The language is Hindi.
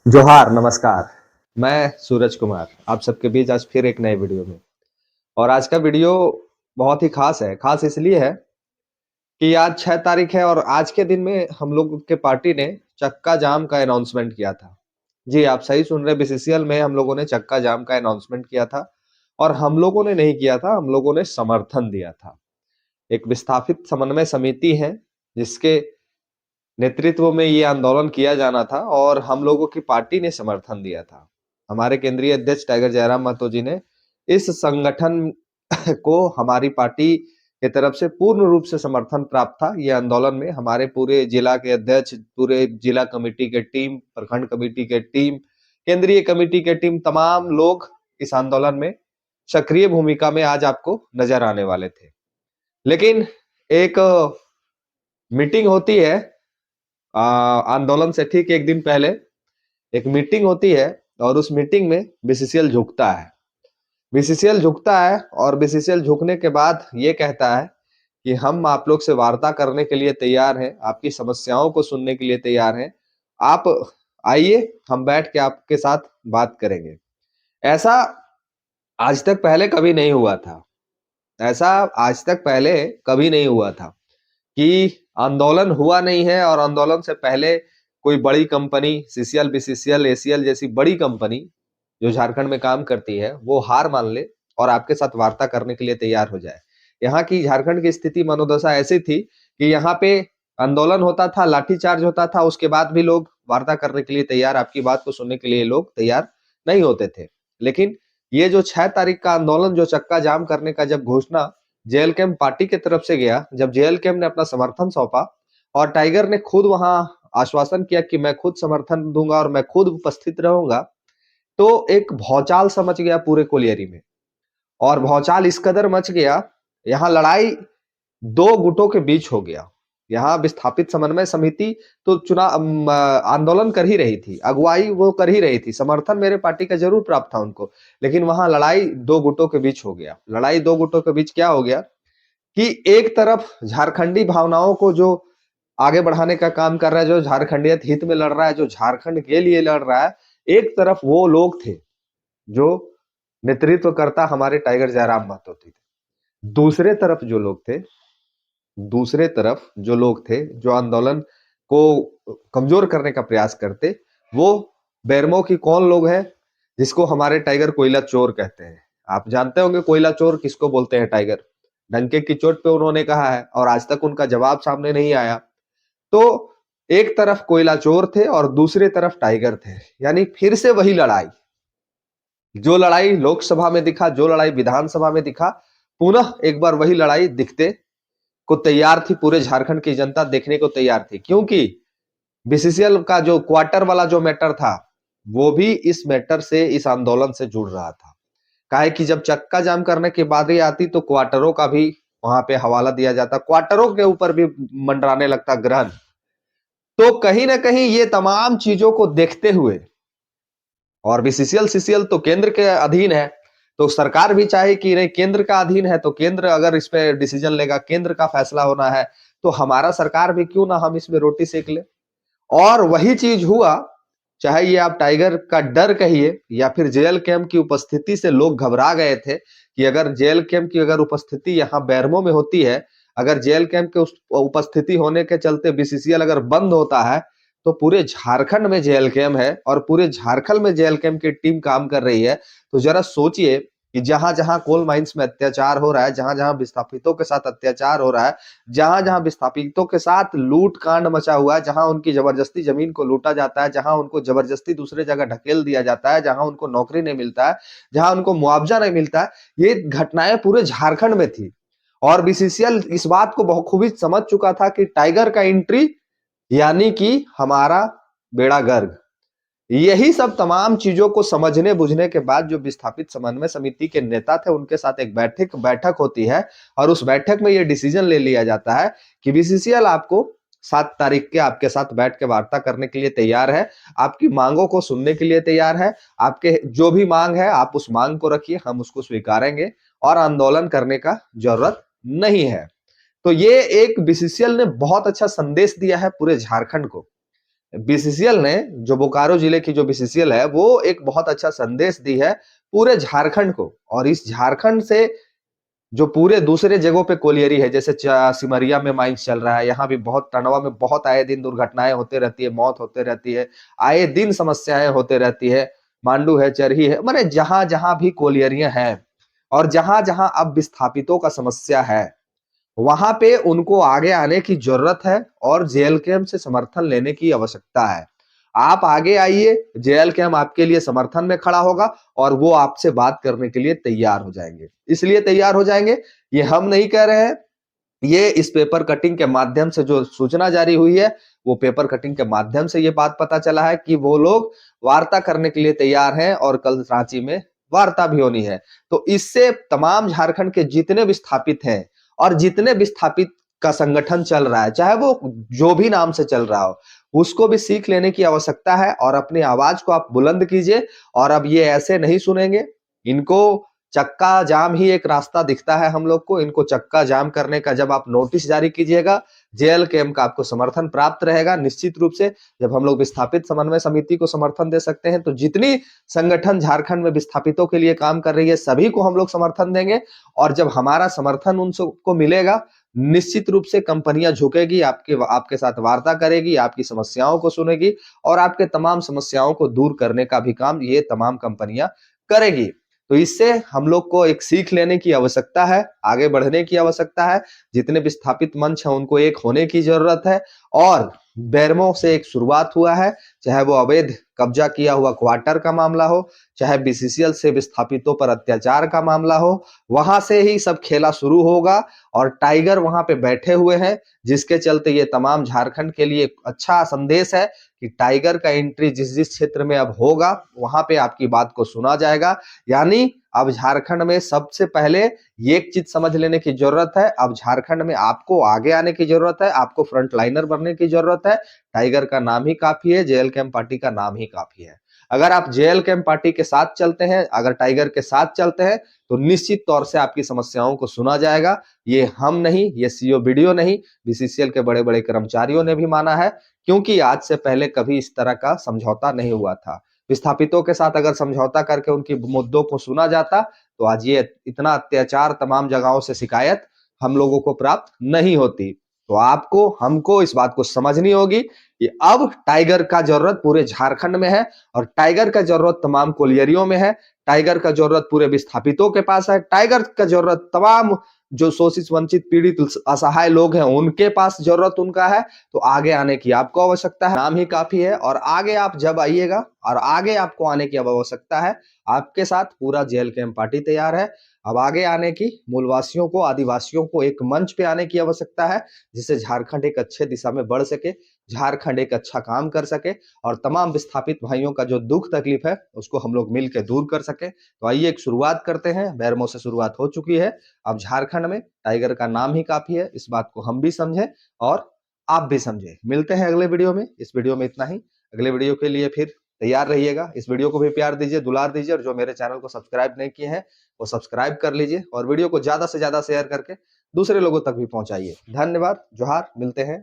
जोहार नमस्कार। मैं सूरज कुमार आप सबके बीच आज फिर एक नए वीडियो में। और आज का वीडियो बहुत ही खास है। खास इसलिए है कि आज 6 तारीख है और आज के दिन में हम लोग के पार्टी ने चक्का जाम का अनाउंसमेंट किया था। जी, आप सही सुन रहे हैं, बीसीसीएल में हम लोगों ने चक्का जाम का अनाउंसमेंट किया था। और हम लोगों ने नहीं किया था, हम लोगों ने समर्थन दिया था। एक विस्थापित समन्वय समिति है जिसके नेतृत्व में ये आंदोलन किया जाना था और हम लोगों की पार्टी ने समर्थन दिया था। हमारे केंद्रीय अध्यक्ष टाइगर जयराम महतो जी ने इस संगठन को हमारी पार्टी की तरफ से पूर्ण रूप से समर्थन प्राप्त था। ये आंदोलन में हमारे पूरे जिला के अध्यक्ष, पूरे जिला कमेटी के टीम, प्रखंड कमेटी के टीम, केंद्रीय कमेटी के टीम, तमाम लोग इस आंदोलन में सक्रिय भूमिका में आज आपको नजर आने वाले थे। लेकिन एक मीटिंग होती है आंदोलन से ठीक एक दिन पहले एक मीटिंग होती है और उस मीटिंग में बीसीसीएल झुकता है। बीसीसीएल झुकता है और बीसीसीएल झुकने के बाद ये कहता है कि हम आप लोग से वार्ता करने के लिए तैयार हैं, आपकी समस्याओं को सुनने के लिए तैयार हैं। आप आइए, हम बैठ के आपके साथ बात करेंगे। ऐसा आज तक पहले कभी नहीं हुआ था। ऐसा आज तक पहले कभी नहीं हुआ था कि आंदोलन हुआ नहीं है और आंदोलन से पहले कोई बड़ी कंपनी सीसीएल, बीसीसीएल, एसीएल जैसी बड़ी कंपनी जो झारखंड में काम करती है वो हार मान ले और आपके साथ वार्ता करने के लिए तैयार हो जाए। यहाँ की झारखंड की स्थिति मनोदशा ऐसी थी कि यहाँ पे आंदोलन होता था, लाठीचार्ज होता था, उसके बाद भी लोग वार्ता करने के लिए तैयार, आपकी बात को सुनने के लिए लोग तैयार नहीं होते थे। लेकिन ये जो 6 तारीख का आंदोलन, जो चक्का जाम करने का जब घोषणा जेएलकेएम पार्टी की तरफ से गया, जब जेएलकेएम ने अपना समर्थन सौंपा और टाइगर ने खुद वहां आश्वासन किया कि मैं खुद समर्थन दूंगा और मैं खुद उपस्थित रहूंगा, तो एक भौचाल सा मच गया पूरे कोलियरी में। और भौचाल इस कदर मच गया, यहाँ लड़ाई दो गुटों के बीच हो गया। यहाँ विस्थापित समन्वय समिति तो चुनाव आंदोलन कर ही रही थी, अगुवाई वो कर ही रही थी, समर्थन मेरे पार्टी का जरूर प्राप्त था उनको, लेकिन वहां लड़ाई दो गुटों के बीच हो गया। लड़ाई दो गुटों के बीच क्या हो गया कि एक तरफ झारखंडी भावनाओं को जो आगे बढ़ाने का काम कर रहा है, जो झारखंडियत हित में लड़ रहा है, जो झारखंड के लिए लड़ रहा है, एक तरफ वो लोग थे जो नेतृत्वकर्ता हमारे टाइगर जयराम महतो थे। दूसरे तरफ जो लोग थे, दूसरे तरफ जो लोग थे जो आंदोलन को कमजोर करने का प्रयास करते, वो बेरमो की कौन लोग हैं जिसको हमारे टाइगर कोयला चोर कहते हैं। आप जानते होंगे कोयला चोर किसको बोलते हैं। टाइगर डंके की चोट पे उन्होंने कहा है और आज तक उनका जवाब सामने नहीं आया। तो एक तरफ कोयला चोर थे और दूसरे तरफ टाइगर थे, यानी फिर से वही लड़ाई, जो लड़ाई लोकसभा में दिखा, जो लड़ाई विधानसभा में दिखा, पुनः एक बार वही लड़ाई दिखते को तैयार थी। पूरे झारखंड की जनता देखने को तैयार थी, क्योंकि बीसीसीएल का जो क्वार्टर वाला जो मैटर था, वो भी इस मैटर से, इस आंदोलन से जुड़ रहा था। काहे कि जब चक्का जाम करने की बारी आती तो क्वार्टरों का भी वहां पे हवाला दिया जाता, क्वार्टरों के ऊपर भी मंडराने लगता ग्रहण। तो कहीं ना कहीं ये तमाम चीजों को देखते हुए, और बीसीसीएल सीसीएल तो केंद्र के अधीन है, तो सरकार भी चाहे कि नहीं, केंद्र का अधीन है तो केंद्र अगर इस पे डिसीजन लेगा, केंद्र का फैसला होना है, तो हमारा सरकार भी क्यों ना हम इसमें रोटी सेक ले। और वही चीज हुआ। चाहे ये आप टाइगर का डर कहिए या फिर जेएल कैंप की उपस्थिति से लोग घबरा गए थे कि अगर जेएल कैंप की अगर उपस्थिति यहाँ बैरमो में होती है, अगर जेएल कैंप के उपस्थिति होने के चलते बीसीसीएल अगर बंद होता है, तो पूरे झारखंड में जेएल कैंप है और पूरे झारखंड में जेएल कैंप की टीम काम कर रही है। तो जरा सोचिए कि जहां जहां कोल माइंस में अत्याचार हो रहा है, जहां जहां विस्थापितों के साथ अत्याचार हो रहा है, जहां जहां विस्थापितों के साथ लूट कांड मचा हुआ है, जहां उनकी जबरदस्ती जमीन को लूटा जाता है, जहां उनको जबरदस्ती दूसरे जगह ढकेल दिया जाता है, जहां उनको नौकरी नहीं मिलता है, जहां उनको मुआवजा नहीं मिलता है, ये घटनाएं पूरे झारखंड में थी। और बीसीसीएल इस बात को बखूबी समझ चुका था कि टाइगर का एंट्री यानी कि हमारा बेड़ा गर्क। यही सब तमाम चीजों को समझने बुझने के बाद जो विस्थापित समन्वय समिति के नेता थे, उनके साथ एक बैठक होती है और उस बैठक में ये डिसीजन ले लिया जाता है कि बीसीसीएल आपको 7 तारीख के आपके साथ बैठ के वार्ता करने के लिए तैयार है, आपकी मांगों को सुनने के लिए तैयार है, आपके जो भी मांग है आप उस मांग को रखिए, हम उसको स्वीकारेंगे और आंदोलन करने का जरूरत नहीं है। तो ये एक बीसीसीएल ने बहुत अच्छा संदेश दिया है पूरे झारखंड को बीसीसीएल ने, जो बोकारो जिले की जो बीसीसीएल है, वो एक बहुत अच्छा संदेश दी है पूरे झारखंड को। और इस झारखंड से जो पूरे दूसरे जगहों पे कोलियरी है, जैसे सिमरिया में माइंस चल रहा है, यहाँ भी बहुत टंडवा में बहुत आए दिन दुर्घटनाएं होते रहती है, मौत होते रहती है, आए दिन समस्याएं होते रहती है, मांडू है, चरही है, माने जहां जहां भी कोलियरियां हैं और जहां जहां अब विस्थापितों का समस्या है, वहां पे उनको आगे आने की जरूरत है और जेएलकेएम से समर्थन लेने की आवश्यकता है। आप आगे आइए, जेएलकेएम आपके लिए समर्थन में खड़ा होगा और वो आपसे बात करने के लिए तैयार हो जाएंगे। इसलिए तैयार हो जाएंगे, ये हम नहीं कह रहे हैं, ये इस पेपर कटिंग के माध्यम से जो सूचना जारी हुई है, वो पेपर कटिंग के माध्यम से ये बात पता चला है कि वो लोग वार्ता करने के लिए तैयार हैं और कल रांची में वार्ता भी होनी है। तो इससे तमाम झारखंड के जितने विस्थापित हैं और जितने विस्थापित का संगठन चल रहा है, चाहे वो जो भी नाम से चल रहा हो, उसको भी सीख लेने की आवश्यकता है और अपनी आवाज को आप बुलंद कीजिए। और अब ये ऐसे नहीं सुनेंगे, इनको चक्का जाम ही एक रास्ता दिखता है हम लोग को। इनको चक्का जाम करने का जब आप नोटिस जारी कीजिएगा, जेएलकेएम का आपको समर्थन प्राप्त रहेगा निश्चित रूप से। जब हम लोग विस्थापित समन्वय समिति को समर्थन दे सकते हैं, तो जितनी संगठन झारखंड में विस्थापितों के लिए काम कर रही है, सभी को हम लोग समर्थन देंगे। और जब हमारा समर्थन उन सबको मिलेगा, निश्चित रूप से कंपनियां झुकेगी, आपके साथ वार्ता करेगी, आपकी समस्याओं को सुनेगी और आपके तमाम समस्याओं को दूर करने का भी काम ये तमाम कंपनियां करेगी। तो इससे हम लोग को एक सीख लेने की आवश्यकता है, आगे बढ़ने की आवश्यकता है। जितने विस्थापित मंच हैं, उनको एक होने की जरूरत है। और बेरमो से एक शुरुआत हुआ है, चाहे वो अवैध कब्जा किया हुआ क्वार्टर का मामला हो, चाहे बीसीसीएल से विस्थापितों पर अत्याचार का मामला हो, वहां से ही सब खेला शुरू होगा। और टाइगर वहां पे बैठे हुए हैं, जिसके चलते ये तमाम झारखंड के लिए अच्छा संदेश है कि टाइगर का एंट्री जिस जिस क्षेत्र में अब होगा, वहां पे आपकी बात को सुना जाएगा। यानी अब झारखंड में सबसे पहले ये एक चीज समझ लेने की जरूरत है, अब झारखंड में आपको आगे आने की जरूरत है, आपको फ्रंट लाइनर बनने की जरूरत है। टाइगर का नाम ही काफी है, जेएलकेएम पार्टी का नाम ही काफी है। अगर आप जेएलकेएम पार्टी के साथ चलते हैं, अगर टाइगर के साथ चलते हैं, तो निश्चित तौर से आपकी समस्याओं को सुना जाएगा। ये हम नहीं, ये सीओ वीडियो नहीं, बीसीसीएल के बड़े बड़े कर्मचारियों ने भी माना है, क्योंकि आज से पहले कभी इस तरह का समझौता नहीं हुआ था। विस्थापितों के साथ अगर समझौता करके उनकी मुद्दों को सुना जाता, तो आज ये इतना अत्याचार, तमाम जगहों से शिकायत हम लोगों को प्राप्त नहीं होती। तो आपको, हमको इस बात को समझनी होगी कि अब टाइगर का जरूरत पूरे झारखंड में है और टाइगर का जरूरत तमाम कोलियरियों में है। टाइगर का जरूरत पूरे विस्थापितों के पास है। टाइगर का जरूरत तमाम जो शोषित, वंचित, पीड़ित, असहाय लोग हैं, उनके पास जरूरत उनका है। तो आगे आने की आपको आवश्यकता है, नाम ही काफी है। और आगे आप जब आइएगा और आगे आपको आने की अब आवश्यकता है, आपके साथ पूरा जेएलकेएम पार्टी तैयार है। अब आगे आने की मूलवासियों को, आदिवासियों को एक मंच पे आने की आवश्यकता है, जिससे झारखंड एक अच्छे दिशा में बढ़ सके, झारखंड एक अच्छा काम कर सके और तमाम विस्थापित भाइयों का जो दुख तकलीफ है, उसको हम लोग मिलकर दूर कर सके। तो आइए एक शुरुआत करते हैं। बेरमो से शुरुआत हो चुकी है, अब झारखंड में टाइगर का नाम ही काफी है। इस बात को हम भी समझें और आप भी समझें। मिलते हैं अगले वीडियो में। इस वीडियो में इतना ही। अगले वीडियो के लिए फिर तैयार रहिएगा। इस वीडियो को भी प्यार दीजिए, दुलार दीजिए, और जो मेरे चैनल को सब्सक्राइब नहीं किए हैं, वो सब्सक्राइब कर लीजिए और वीडियो को ज्यादा से ज्यादा शेयर करके दूसरे लोगों तक भी पहुंचाइए। धन्यवाद, जोहार, मिलते हैं।